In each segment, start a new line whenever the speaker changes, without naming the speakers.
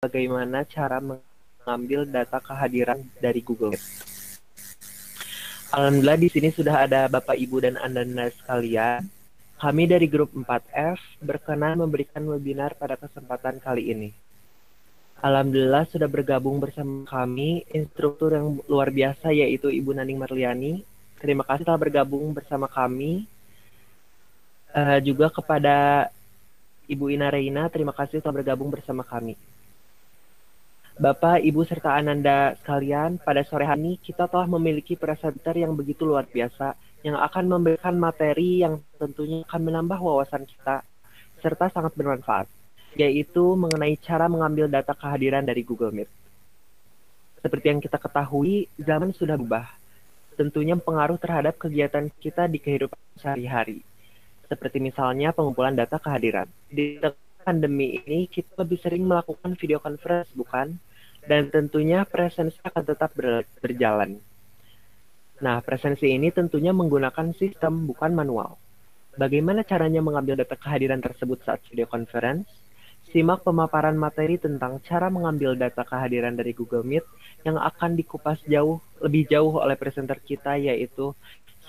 bagaimana cara mengambil data kehadiran dari Google Meet. Alhamdulillah di sini sudah ada Bapak Ibu dan Anda sekalian. Kami dari grup 4F berkenan memberikan webinar pada kesempatan kali ini. Alhamdulillah sudah bergabung bersama kami instruktur yang luar biasa yaitu Ibu Naning Marliani. Terima kasih telah bergabung bersama kami. Juga kepada Ibu Ina Reina, terima kasih telah bergabung bersama kami. Bapak, Ibu, serta Ananda sekalian, pada sore hari ini kita telah memiliki presenter yang begitu luar biasa yang akan memberikan materi yang tentunya akan menambah wawasan kita serta sangat bermanfaat, yaitu mengenai cara mengambil data kehadiran dari Google Meet. Seperti yang kita ketahui, zaman sudah berubah. Tentunya pengaruh terhadap kegiatan kita di kehidupan sehari-hari. Seperti misalnya pengumpulan data kehadiran. Di pandemi ini kita lebih sering melakukan video conference, bukan? Dan tentunya presensi akan tetap berjalan. Nah, presensi ini tentunya menggunakan sistem, bukan manual. Bagaimana caranya mengambil data kehadiran tersebut saat video conference? Simak pemaparan materi tentang cara mengambil data kehadiran dari Google Meet yang akan dikupas lebih jauh oleh presenter kita, yaitu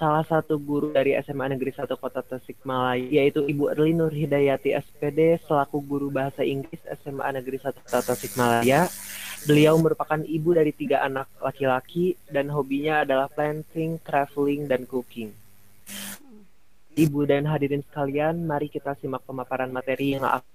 salah satu guru dari SMA Negeri 1 Kota Tasikmalaya, yaitu Ibu Erli Nur Hidayati SPD selaku guru bahasa Inggris SMA Negeri 1 Kota Tasikmalaya. Beliau merupakan ibu dari 3 anak laki-laki dan hobinya adalah planting, traveling, dan cooking. Ibu dan hadirin sekalian, mari kita simak pemaparan materi yang akan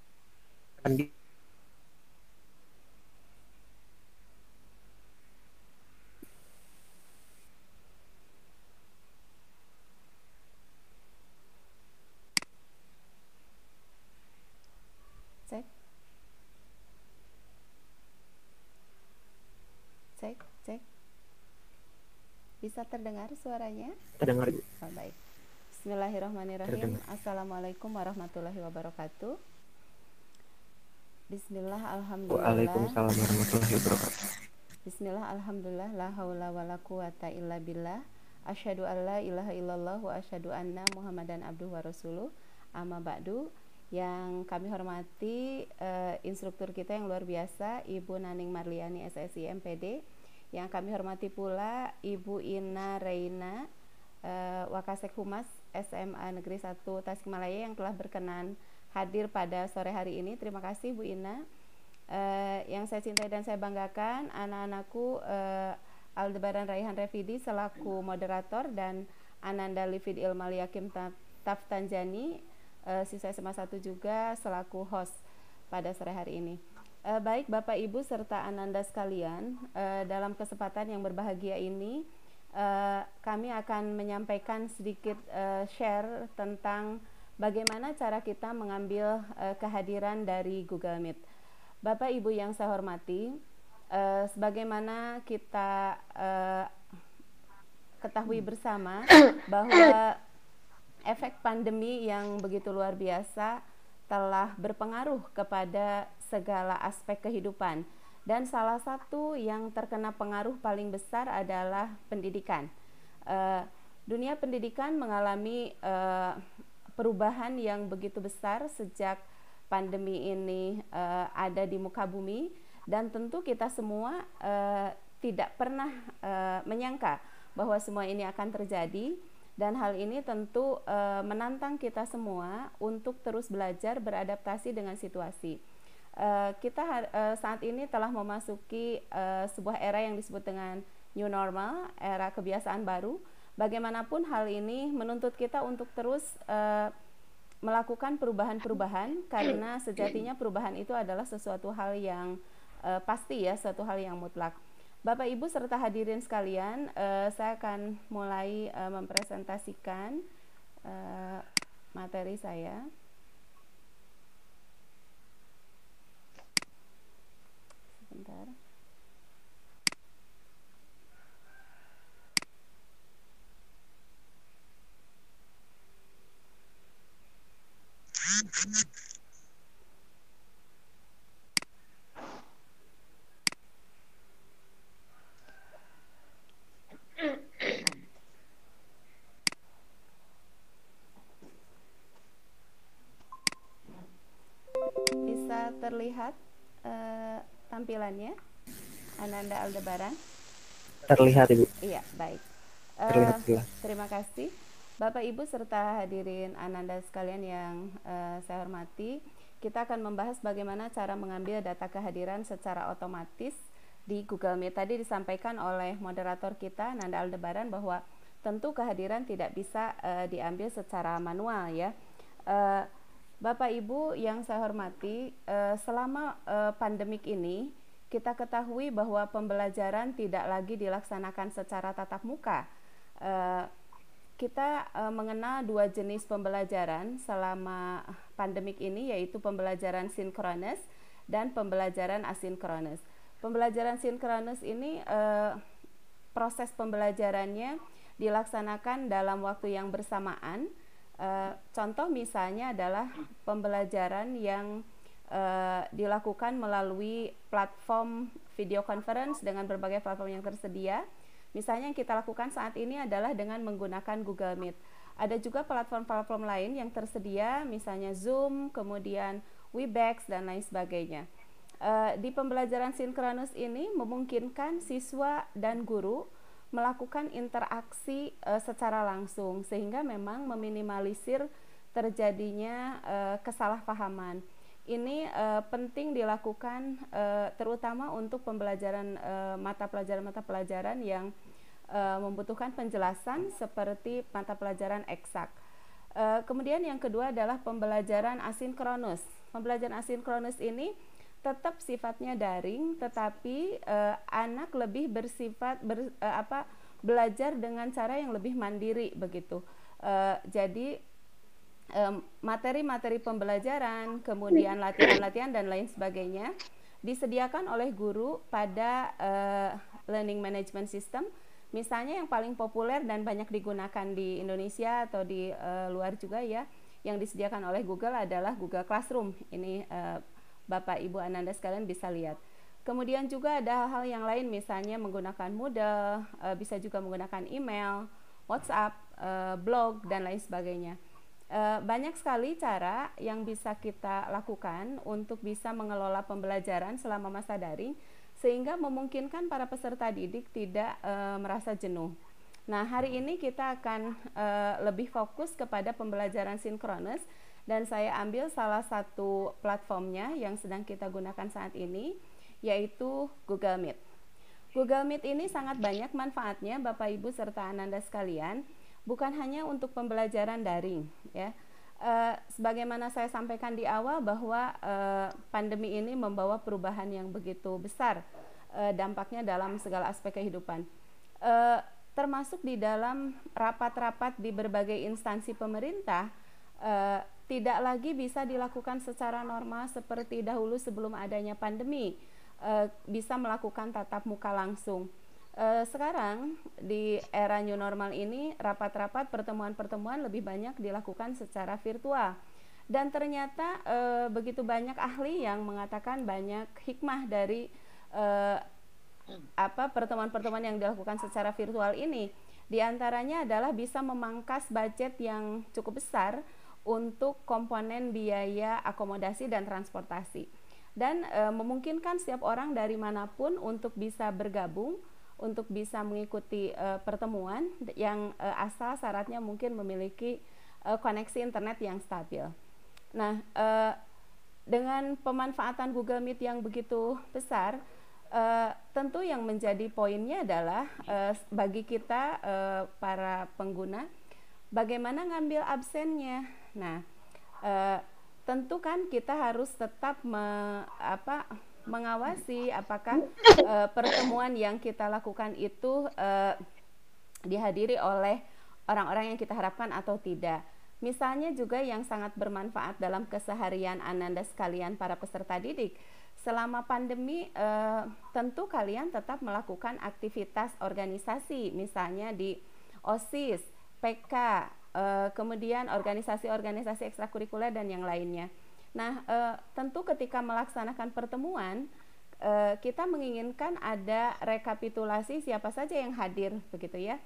Cek. Bisa terdengar suaranya?
terdengar.
Oh, baik. Bismillahirrahmanirrahim. Assalamualaikum warahmatullahi wabarakatuh. Bismillah, alhamdulillah.
Waalaikumsalam warahmatullahi wabarakatuh.
Bismillah, alhamdulillah, la haula wala quwata illa billah. Asyhadu an la ilaha illallah wa asyhadu anna Muhammadan abduhu wa rasuluh. Amma ba'du. Yang kami hormati instruktur kita yang luar biasa, Ibu Naning Marliani SSI MPD. Yang kami hormati pula Ibu Ina Reina Wakasek Humas SMA Negeri 1 Tasikmalaya yang telah berkenan hadir pada sore hari ini. Terima kasih Bu Ina. Yang saya cintai dan saya banggakan, anak-anakku Aldebaran Raihan Revidi selaku moderator dan Ananda Livid Ilmal Yakim Taftanjani siswa SMA 1 juga selaku host pada sore hari ini. Baik Bapak Ibu serta Ananda sekalian, dalam kesempatan yang berbahagia ini kami akan menyampaikan sedikit share tentang bagaimana cara kita mengambil kehadiran dari Google Meet. Bapak Ibu yang saya hormati, sebagaimana kita ketahui bersama bahwa efek pandemi yang begitu luar biasa telah berpengaruh kepada segala aspek kehidupan, dan salah satu yang terkena pengaruh paling besar adalah pendidikan. Dunia pendidikan mengalami perubahan yang begitu besar sejak pandemi ini ada di muka bumi, dan tentu kita semua tidak pernah menyangka bahwa semua ini akan terjadi. Dan hal ini tentu menantang kita semua untuk terus belajar beradaptasi dengan situasi. Kita saat ini telah memasuki sebuah era yang disebut dengan new normal, era kebiasaan baru. Bagaimanapun hal ini menuntut kita untuk terus melakukan perubahan-perubahan, karena sejatinya perubahan itu adalah sesuatu hal yang pasti ya, suatu hal yang mutlak. Bapak Ibu serta hadirin sekalian, saya akan mulai mempresentasikan materi saya. Sebentar. Bisa terlihat tampilannya, Ananda Aldebaran?
Terlihat Ibu.
Iya, baik.
Terlihat jelas.
Terima kasih Bapak Ibu serta hadirin Ananda sekalian yang saya hormati. Kita akan membahas bagaimana cara mengambil data kehadiran secara otomatis di Google Meet. Tadi disampaikan oleh moderator kita Ananda Aldebaran bahwa tentu kehadiran tidak bisa diambil secara manual ya. Bapak Ibu yang saya hormati, selama pandemik ini kita ketahui bahwa pembelajaran tidak lagi dilaksanakan secara tatap muka. Kita mengenal dua jenis pembelajaran selama pandemik ini, yaitu pembelajaran sinkronus dan pembelajaran asinkronus. Pembelajaran sinkronus ini proses pembelajarannya dilaksanakan dalam waktu yang bersamaan. Contoh misalnya adalah pembelajaran yang dilakukan melalui platform video conference dengan berbagai platform yang tersedia. Misalnya yang kita lakukan saat ini adalah dengan menggunakan Google Meet. Ada juga platform-platform lain yang tersedia, misalnya Zoom, kemudian Webex, dan lain sebagainya. Di pembelajaran sinkronus ini memungkinkan siswa dan guru melakukan interaksi secara langsung, sehingga memang meminimalisir terjadinya kesalahpahaman. Ini penting dilakukan terutama untuk pembelajaran mata pelajaran yang membutuhkan penjelasan seperti mata pelajaran eksak. Kemudian yang kedua adalah pembelajaran asinkronus. Pembelajaran asinkronus ini tetap sifatnya daring, tetapi anak lebih bersifat belajar dengan cara yang lebih mandiri begitu. Jadi materi-materi pembelajaran, kemudian latihan-latihan dan lain sebagainya disediakan oleh guru pada learning management system. Misalnya yang paling populer dan banyak digunakan di Indonesia atau di luar juga ya, yang disediakan oleh Google adalah Google Classroom. Ini Bapak Ibu Ananda sekalian bisa lihat. Kemudian juga ada hal yang lain, misalnya menggunakan Moodle, bisa juga menggunakan email, WhatsApp, blog dan lain sebagainya. Banyak sekali cara yang bisa kita lakukan untuk bisa mengelola pembelajaran selama masa daring, sehingga memungkinkan para peserta didik tidak merasa jenuh. Nah, hari ini kita akan lebih fokus kepada pembelajaran sinkronus, dan saya ambil salah satu platformnya yang sedang kita gunakan saat ini, yaitu Google Meet. Google Meet ini sangat banyak manfaatnya Bapak Ibu serta Ananda sekalian, bukan hanya untuk pembelajaran daring ya. Sebagaimana saya sampaikan di awal bahwa pandemi ini membawa perubahan yang begitu besar dampaknya dalam segala aspek kehidupan, termasuk di dalam rapat-rapat di berbagai instansi pemerintah. Tidak lagi bisa dilakukan secara normal seperti dahulu sebelum adanya pandemi, bisa melakukan tatap muka langsung. Sekarang di era new normal ini, rapat-rapat, pertemuan-pertemuan lebih banyak dilakukan secara virtual, dan ternyata begitu banyak ahli yang mengatakan banyak hikmah dari pertemuan-pertemuan yang dilakukan secara virtual ini. Di antaranya adalah bisa memangkas budget yang cukup besar untuk komponen biaya akomodasi dan transportasi, dan memungkinkan setiap orang dari manapun untuk bisa bergabung, untuk bisa mengikuti pertemuan yang asal syaratnya mungkin memiliki koneksi internet yang stabil. Nah, dengan pemanfaatan Google Meet yang begitu besar, tentu yang menjadi poinnya adalah bagi kita para pengguna, bagaimana ngambil absennya. Nah, tentu kan kita harus tetap mengawasi apakah pertemuan yang kita lakukan itu dihadiri oleh orang-orang yang kita harapkan atau tidak. Misalnya juga yang sangat bermanfaat dalam keseharian Ananda sekalian para peserta didik, selama pandemi tentu kalian tetap melakukan aktivitas organisasi, misalnya di OSIS, PK, kemudian organisasi-organisasi ekstrakurikuler dan yang lainnya. Nah, tentu ketika melaksanakan pertemuan, kita menginginkan ada rekapitulasi siapa saja yang hadir, begitu ya.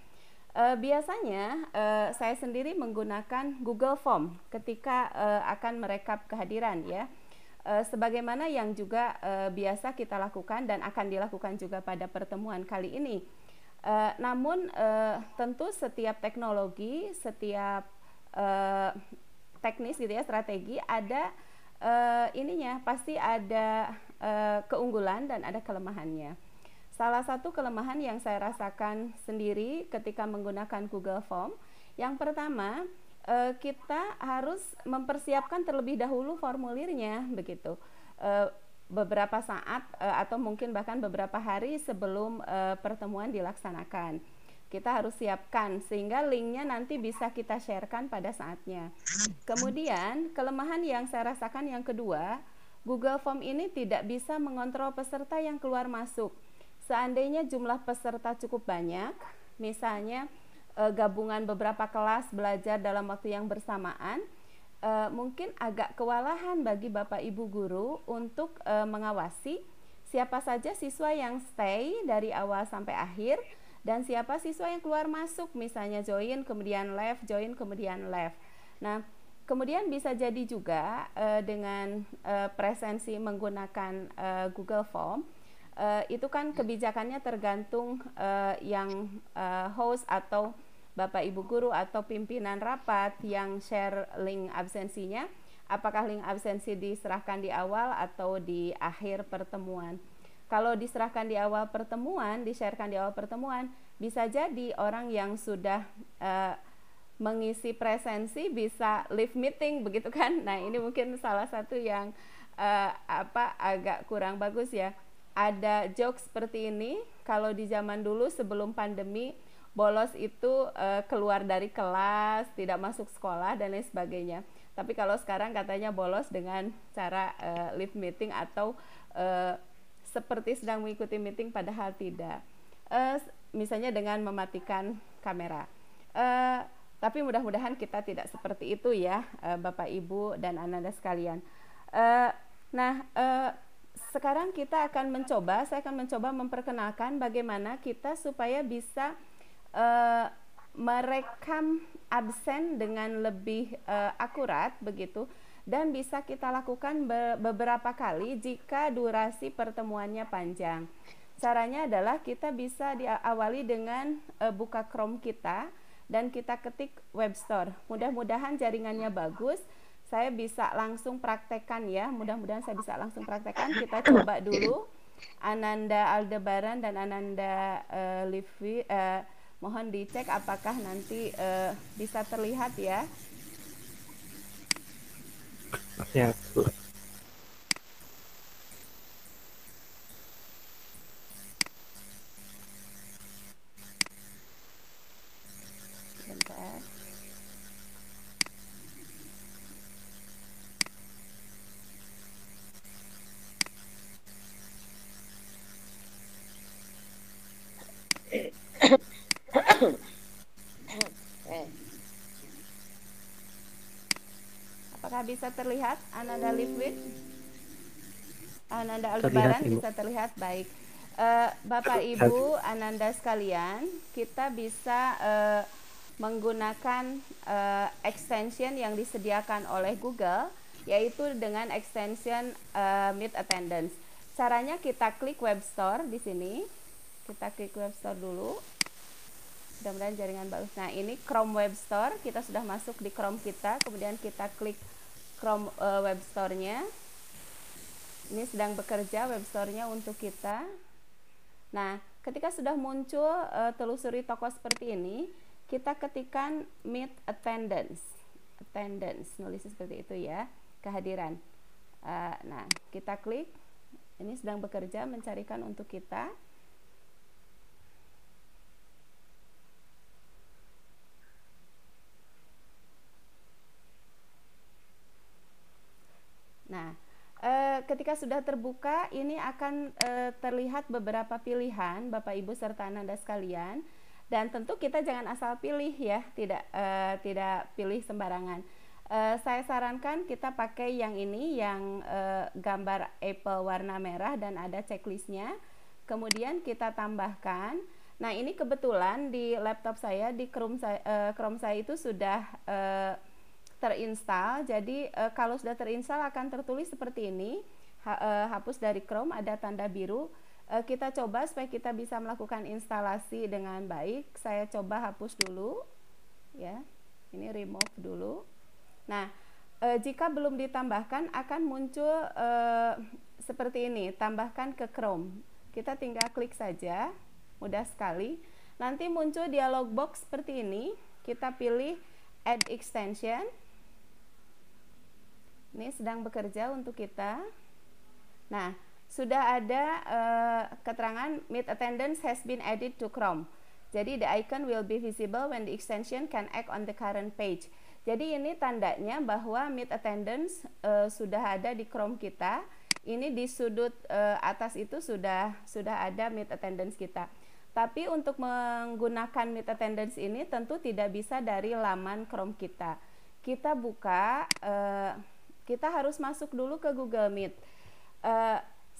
Biasanya saya sendiri menggunakan Google Form ketika akan merekap kehadiran ya. sebagaimana yang juga biasa kita lakukan dan akan dilakukan juga pada pertemuan kali ini. Namun tentu setiap teknologi, setiap teknis gitu ya, strategi ada ininya pasti ada keunggulan dan ada kelemahannya. Salah satu kelemahan yang saya rasakan sendiri ketika menggunakan Google Form, yang pertama kita harus mempersiapkan terlebih dahulu formulirnya begitu. Beberapa saat atau mungkin bahkan beberapa hari sebelum pertemuan dilaksanakan. Kita harus siapkan sehingga linknya nanti bisa kita sharekan pada saatnya. Kemudian kelemahan yang saya rasakan yang kedua, Google Form ini tidak bisa mengontrol peserta yang keluar masuk. Seandainya jumlah peserta cukup banyak, misalnya gabungan beberapa kelas belajar dalam waktu yang bersamaan, mungkin agak kewalahan bagi Bapak Ibu guru untuk mengawasi siapa saja siswa yang stay dari awal sampai akhir dan siapa siswa yang keluar masuk, misalnya join kemudian left, join kemudian left. Nah, kemudian bisa jadi juga dengan presensi menggunakan Google Form, itu kan kebijakannya tergantung yang host atau Bapak Ibu guru atau pimpinan rapat yang share link absensinya, apakah link absensi diserahkan di awal atau di akhir pertemuan. Kalau diserahkan di awal pertemuan, di-sharekan di awal pertemuan, bisa jadi orang yang sudah mengisi presensi bisa leave meeting begitu kan. Nah, ini mungkin salah satu yang agak kurang bagus ya. Ada jokes seperti ini, kalau di zaman dulu sebelum pandemi, bolos itu keluar dari kelas, tidak masuk sekolah dan lain sebagainya. Tapi kalau sekarang katanya bolos dengan cara leave meeting atau seperti sedang mengikuti meeting padahal tidak. Misalnya dengan mematikan kamera. Tapi mudah-mudahan kita tidak seperti itu ya, Bapak Ibu dan Ananda sekalian. Sekarang saya akan mencoba memperkenalkan bagaimana kita supaya bisa merekam absen dengan lebih akurat begitu, dan bisa kita lakukan beberapa kali jika durasi pertemuannya panjang. Caranya adalah kita bisa diawali dengan buka Chrome kita dan kita ketik Webstore. Mudah-mudahan jaringannya bagus. Saya bisa langsung praktekkan ya, mudah-mudahan saya bisa langsung praktekkan. Kita coba dulu. Ananda Aldebaran dan Ananda Livi, mohon dicek apakah nanti bisa terlihat ya.
Ya.
Bentar. Apakah bisa terlihat Ananda Livwit? Ananda Aldebaran bisa terlihat? Baik. Bapak Ibu Ananda sekalian, kita bisa menggunakan extension yang disediakan oleh Google, yaitu dengan extension Meet Attendance. Caranya kita klik Webstore di sini. Kita klik Webstore dulu. Mudah-mudahan jaringan bagus. Nah, ini Chrome Webstore. Kita sudah masuk di Chrome kita. Kemudian kita klik Chrome Webstore-nya. Ini sedang bekerja Webstore-nya untuk kita. Nah, ketika sudah muncul telusuri toko seperti ini, kita ketikkan Meet Attendance. Attendance, nulisnya seperti itu ya, kehadiran. Nah, kita klik. Ini sedang bekerja mencarikan untuk kita. Nah, ketika sudah terbuka, ini akan terlihat beberapa pilihan Bapak Ibu serta Ananda sekalian, dan tentu kita jangan asal pilih ya, tidak pilih sembarangan. Saya sarankan kita pakai yang ini, yang gambar apple warna merah dan ada checklistnya. Kemudian kita tambahkan. Nah, ini kebetulan di laptop saya, di Chrome saya itu sudah terinstall. Jadi kalau sudah terinstall akan tertulis seperti ini, hapus dari Chrome, ada tanda biru. Kita coba supaya kita bisa melakukan instalasi dengan baik. Saya coba hapus dulu, ya. Ini remove dulu. Nah, jika belum ditambahkan akan muncul seperti ini, tambahkan ke Chrome. Kita tinggal klik saja, mudah sekali. Nanti muncul dialog box seperti ini. Kita pilih Add Extension. Ini sedang bekerja untuk kita. Nah, sudah ada keterangan Meet Attendance has been added to Chrome. Jadi the icon will be visible when the extension can act on the current page. Jadi ini tandanya bahwa Meet Attendance sudah ada di Chrome kita. Ini di sudut atas itu sudah ada Meet Attendance kita. Tapi untuk menggunakan Meet Attendance ini tentu tidak bisa dari laman Chrome kita. Kita buka, kita harus masuk dulu ke Google Meet.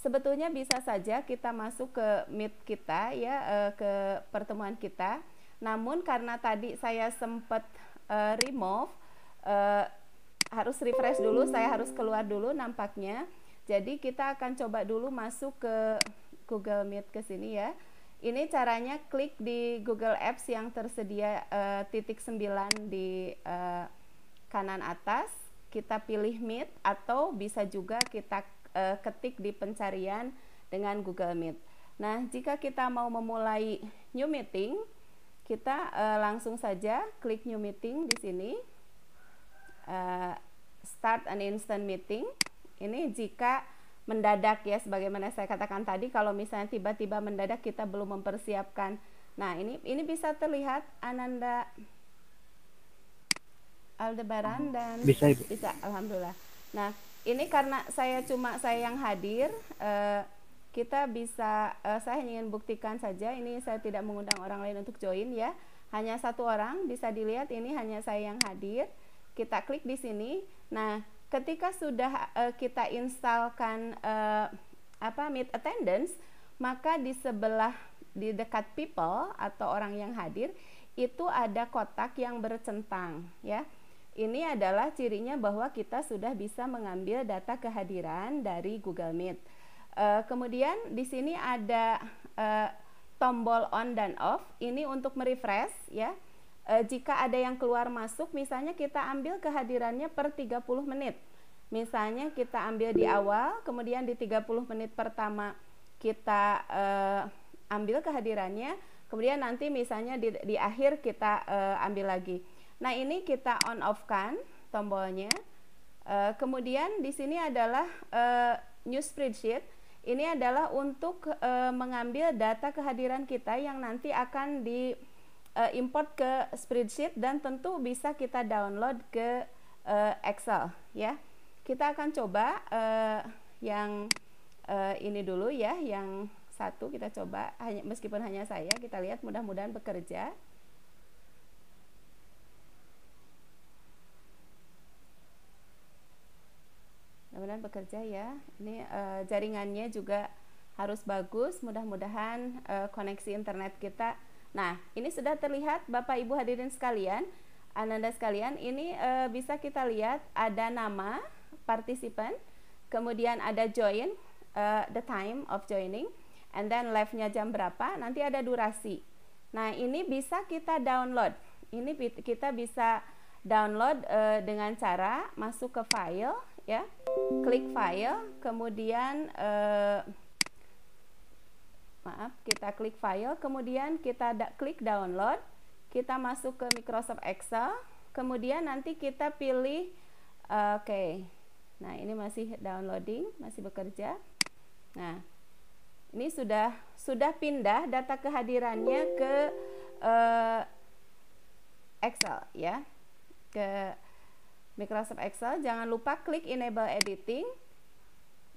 Sebetulnya bisa saja kita masuk ke Meet kita ya, ke pertemuan kita. Namun karena tadi saya sempat remove, harus refresh dulu, saya harus keluar dulu nampaknya. Jadi kita akan coba dulu masuk ke Google Meet ke sini ya. Ini caranya, klik di Google Apps yang tersedia titik 9 di kanan atas. Kita pilih Meet atau bisa juga kita ketik di pencarian dengan Google Meet. Nah, jika kita mau memulai new meeting, kita langsung saja klik new meeting di sini. Start an instant meeting. Ini jika mendadak ya, sebagaimana saya katakan tadi, kalau misalnya tiba-tiba mendadak kita belum mempersiapkan. Nah, ini bisa terlihat Ananda Aldebaran dan
Bisa, Ibu.
Bisa, alhamdulillah. Nah, ini karena saya yang hadir, kita bisa, saya hanya ingin buktikan saja, ini saya tidak mengundang orang lain untuk join ya, hanya satu orang, bisa dilihat ini hanya saya yang hadir. Kita klik di sini. Nah, ketika sudah kita instalkan Meet Attendance, maka di sebelah, di dekat people atau orang yang hadir, itu ada kotak yang bercentang ya. Ini adalah cirinya bahwa kita sudah bisa mengambil data kehadiran dari Google Meet. Kemudian di sini ada tombol on dan off. Ini untuk merefresh ya. Jika ada yang keluar masuk, misalnya kita ambil kehadirannya per 30 menit. Misalnya kita ambil di awal, kemudian di 30 menit pertama kita ambil kehadirannya, kemudian nanti misalnya di akhir kita ambil lagi. Nah, ini kita on off kan tombolnya. Kemudian di sini adalah new spreadsheet. Ini adalah untuk mengambil data kehadiran kita yang nanti akan di import ke spreadsheet dan tentu bisa kita download ke Excel ya. Kita akan coba yang ini dulu ya, yang satu kita coba, meskipun hanya saya, kita lihat mudah-mudahan bekerja. Mudah-mudahan bekerja ya. Ini jaringannya juga harus bagus. Mudah-mudahan koneksi internet kita. Nah, ini sudah terlihat Bapak Ibu hadirin sekalian, Ananda sekalian. Ini bisa kita lihat ada nama partisipan, kemudian ada join, the time of joining, and then live-nya jam berapa. Nanti ada durasi. Nah, ini bisa kita download. Ini kita bisa download dengan cara masuk ke file ya, klik file, kemudian kita klik file, kemudian kita klik download, kita masuk ke Microsoft Excel, kemudian nanti kita pilih oke. Nah, ini masih downloading, masih bekerja. Nah, ini sudah pindah data kehadirannya ke Excel ya, ke Microsoft Excel. Jangan lupa klik enable editing.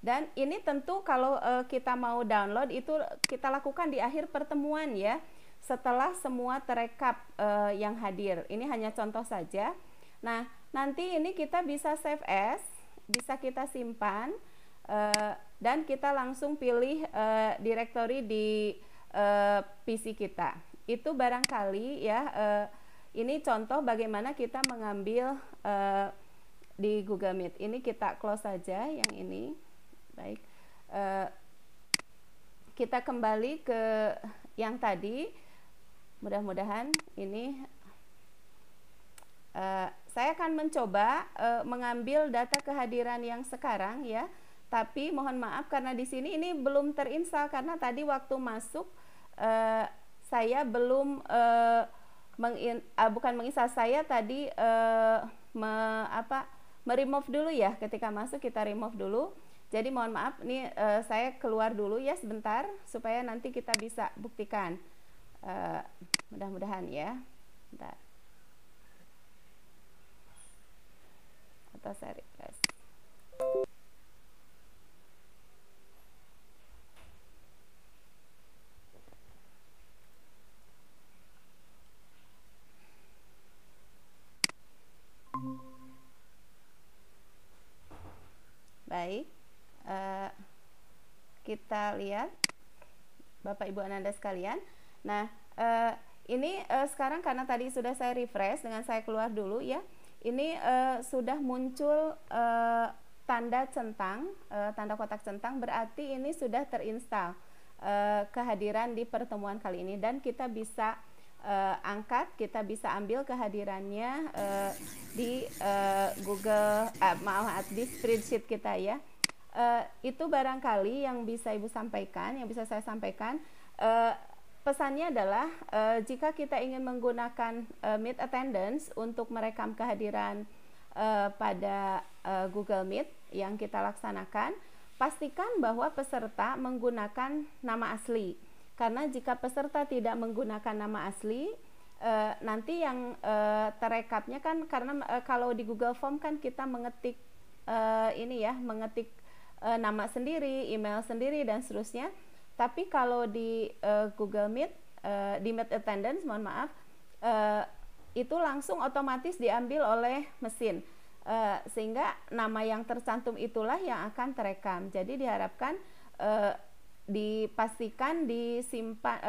Dan ini tentu kalau kita mau download itu kita lakukan di akhir pertemuan ya, setelah semua terekap yang hadir. Ini hanya contoh saja. Nah, nanti ini kita bisa save as, bisa kita simpan, dan kita langsung pilih directory di PC kita. Itu barangkali ya Ini contoh bagaimana kita mengambil di Google Meet. Ini kita close saja yang ini. Baik. Kita kembali ke yang tadi. Mudah-mudahan ini saya akan mencoba mengambil data kehadiran yang sekarang ya. Tapi mohon maaf karena di sini ini belum terinstall karena tadi waktu masuk saya belum bukan menginstal, saya tadi meremove dulu ya. Ketika masuk kita remove dulu. Jadi mohon maaf nih saya keluar dulu ya sebentar supaya nanti kita bisa buktikan. Mudah-mudahan ya. Bentar. Atau saya refresh. Baik, kita lihat Bapak Ibu Ananda sekalian. Nah, ini sekarang karena tadi sudah saya refresh dengan saya keluar dulu ya. Ini sudah muncul tanda centang, tanda kotak centang, berarti ini sudah terinstall kehadiran di pertemuan kali ini dan kita bisa angkat, kita bisa ambil kehadirannya di Google, di spreadsheet kita ya. Itu barangkali yang bisa Ibu sampaikan, yang bisa saya sampaikan. Pesannya adalah jika kita ingin menggunakan Meet Attendance untuk merekam kehadiran pada Google Meet yang kita laksanakan, pastikan bahwa peserta menggunakan nama asli. Karena jika peserta tidak menggunakan nama asli, nanti yang terekapnya kan karena kalau di Google Form kan kita mengetik mengetik nama sendiri, email sendiri dan seterusnya. Tapi kalau di Google Meet, di Meet Attendance, mohon maaf, itu langsung otomatis diambil oleh mesin, sehingga nama yang tercantum itulah yang akan terekam. Jadi diharapkan dipastikan disimpan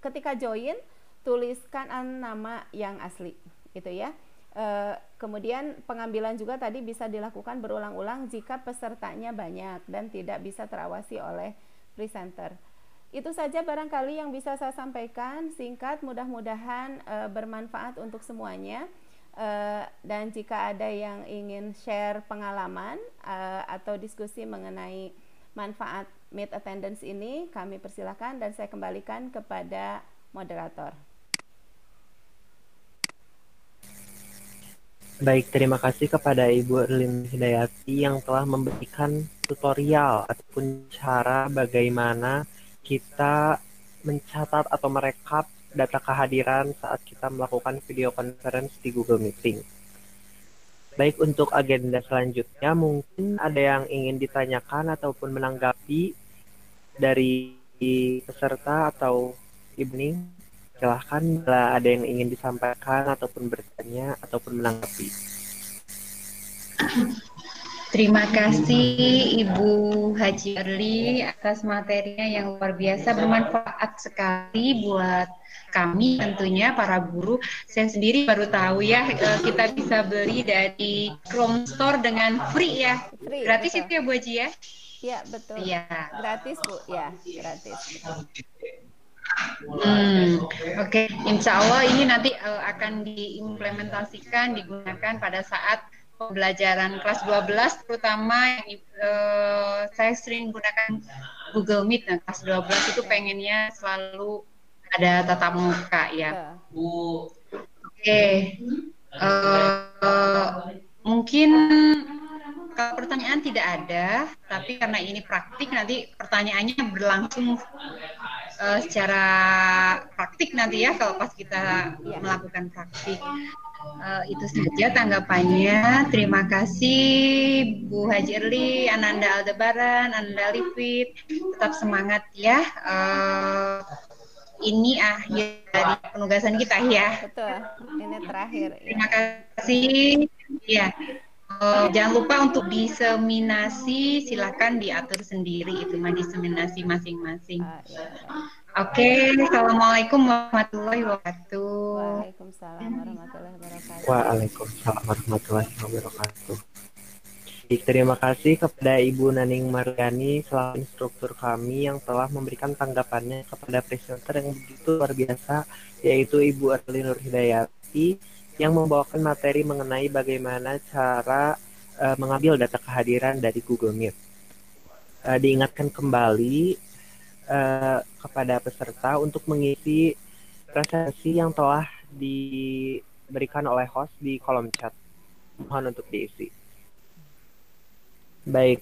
ketika join tuliskan nama yang asli itu ya. Kemudian pengambilan juga tadi bisa dilakukan berulang-ulang jika pesertanya banyak dan tidak bisa terawasi oleh presenter. Itu saja barangkali yang bisa saya sampaikan, singkat, mudah-mudahan bermanfaat untuk semuanya. Dan jika ada yang ingin share pengalaman atau diskusi mengenai manfaat Meet Attendance ini, kami persilakan dan saya kembalikan kepada moderator.
Baik, terima kasih kepada Ibu Erlin Hidayati yang telah memberikan tutorial ataupun cara bagaimana kita mencatat atau merekap data kehadiran saat kita melakukan video conference di Google Meeting. Baik, untuk agenda selanjutnya mungkin ada yang ingin ditanyakan ataupun menanggapi dari peserta atau Ibu Ning. Silahkan bila ada yang ingin disampaikan ataupun bertanya ataupun menanggapi.
Terima kasih Ibu Haji Erli atas materinya yang luar biasa, bermanfaat sekali buat kami tentunya para guru. Saya sendiri baru tahu ya kita bisa beli dari Chrome Store dengan free ya.
Free,
gratis
betul.
itu ya Bu Haji ya?
Iya betul.
Iya.
Gratis Bu, ya gratis.
Oke. Insya Allah ini nanti akan diimplementasikan, digunakan pada saat pembelajaran kelas 12, terutama yang saya sering gunakan Google Meet. Nah, kelas 12 itu pengennya selalu ada tatap muka ya. Oke. Mungkin kalau pertanyaan tidak ada, tapi karena ini praktik nanti pertanyaannya berlangsung secara praktik nanti ya kalau pas kita melakukan praktik. Itu saja tanggapannya. Terima kasih Bu Haji Erli, Ananda Aldebaran, Ananda Lipit. Tetap semangat ya. Ini akhir dari penugasan kita ya.
Betul, ini terakhir.
Terima kasih. Ya. Jangan lupa untuk diseminasi, silakan diatur sendiri itu mah diseminasi masing-masing. Oke, assalamualaikum warahmatullahi wabarakatuh.
Waalaikumsalam warahmatullahi wabarakatuh.
Waalaikumsalam warahmatullahi wabarakatuh. Baik, terima kasih kepada Ibu Naning Mariani selaku instruktur kami yang telah memberikan tanggapannya kepada presenter yang begitu luar biasa, yaitu Ibu Erli Nur Hidayati yang membawakan materi mengenai bagaimana cara mengambil data kehadiran dari Google Meet. Diingatkan kembali kepada peserta untuk mengisi presentasi yang telah diberikan oleh host di kolom chat. Mohon untuk diisi. Baik,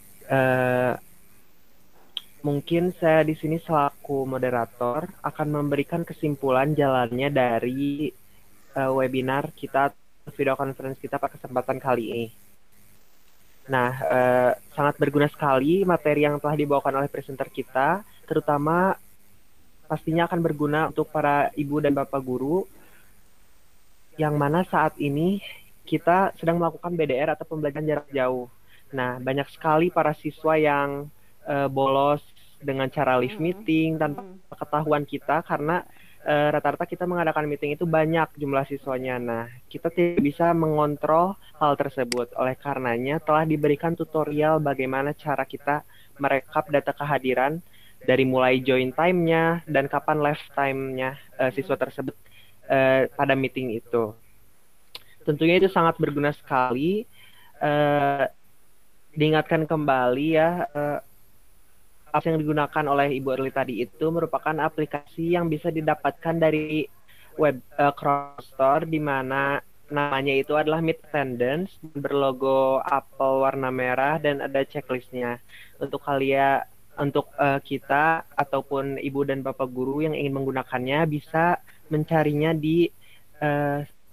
mungkin saya di sini selaku moderator akan memberikan kesimpulan jalannya dari webinar kita, video conference kita pada kesempatan kali ini. Nah, sangat berguna sekali materi yang telah dibawakan oleh presenter kita, terutama pastinya akan berguna untuk para ibu dan bapak guru yang mana saat ini kita sedang melakukan BDR atau pembelajaran jarak jauh. Nah, banyak sekali para siswa yang bolos dengan cara live meeting tanpa ketahuan kita karena rata-rata kita mengadakan meeting itu banyak jumlah siswanya. Nah, kita tidak bisa mengontrol hal tersebut. Oleh karenanya telah diberikan tutorial bagaimana cara kita merekap data kehadiran dari mulai join time-nya dan kapan live time-nya siswa tersebut pada meeting itu. Tentunya itu sangat berguna sekali. Diingatkan kembali ya, aplikasi yang digunakan oleh Ibu Erli tadi itu merupakan aplikasi yang bisa didapatkan dari web Chrome di mana namanya itu adalah Meet Attendance, berlogo apel warna merah dan ada checklistnya. Untuk kalian, untuk kita ataupun ibu dan bapak guru yang ingin menggunakannya bisa mencarinya di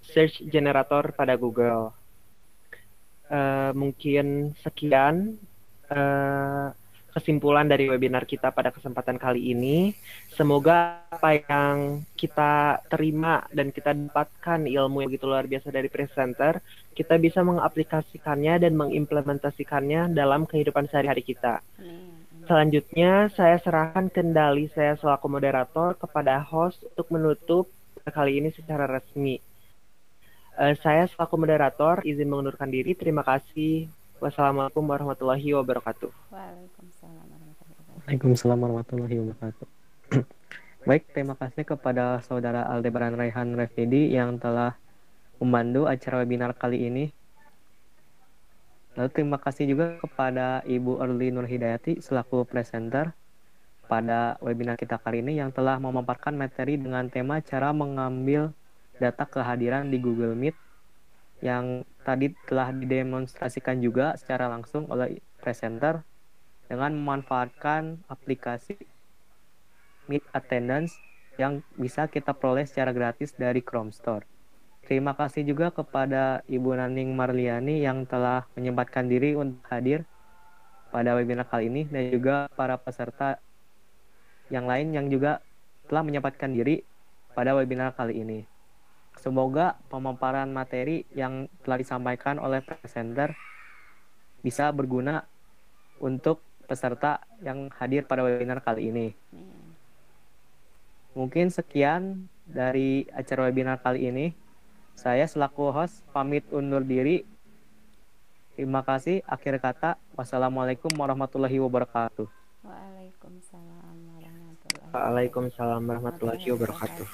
search generator pada Google. Mungkin sekian kesimpulan dari webinar kita pada kesempatan kali ini. Semoga apa yang kita terima dan kita dapatkan ilmu yang begitu luar biasa dari presenter, kita bisa mengaplikasikannya dan mengimplementasikannya dalam kehidupan sehari-hari kita. Selanjutnya, saya serahkan kendali saya selaku moderator kepada host untuk menutup kali ini secara resmi. Saya selaku moderator izin mengundurkan diri. Terima kasih. Wassalamualaikum warahmatullahi wabarakatuh.
Waalaikumsalam warahmatullahi wabarakatuh. Baik, terima kasih kepada Saudara Aldebaran Raihan Refidi yang telah membantu acara webinar kali ini. Lalu terima kasih juga kepada Ibu Erli Nur Hidayati selaku presenter pada webinar kita kali ini yang telah memaparkan materi dengan tema cara mengambil data kehadiran di Google Meet yang tadi telah didemonstrasikan juga secara langsung oleh presenter dengan memanfaatkan aplikasi Meet Attendance yang bisa kita peroleh secara gratis dari Chrome Store. Terima kasih juga kepada Ibu Naning Marliani yang telah menyempatkan diri untuk hadir pada webinar kali ini dan juga para peserta yang lain yang juga telah menyempatkan diri pada webinar kali ini. Semoga pemaparan materi yang telah disampaikan oleh presenter bisa berguna untuk peserta yang hadir pada webinar kali ini. Mungkin sekian dari acara webinar kali ini. Saya selaku host pamit undur diri. Terima kasih. Akhir kata, wassalamualaikum warahmatullahi wabarakatuh.
Waalaikumsalam
warahmatullahi wabarakatuh.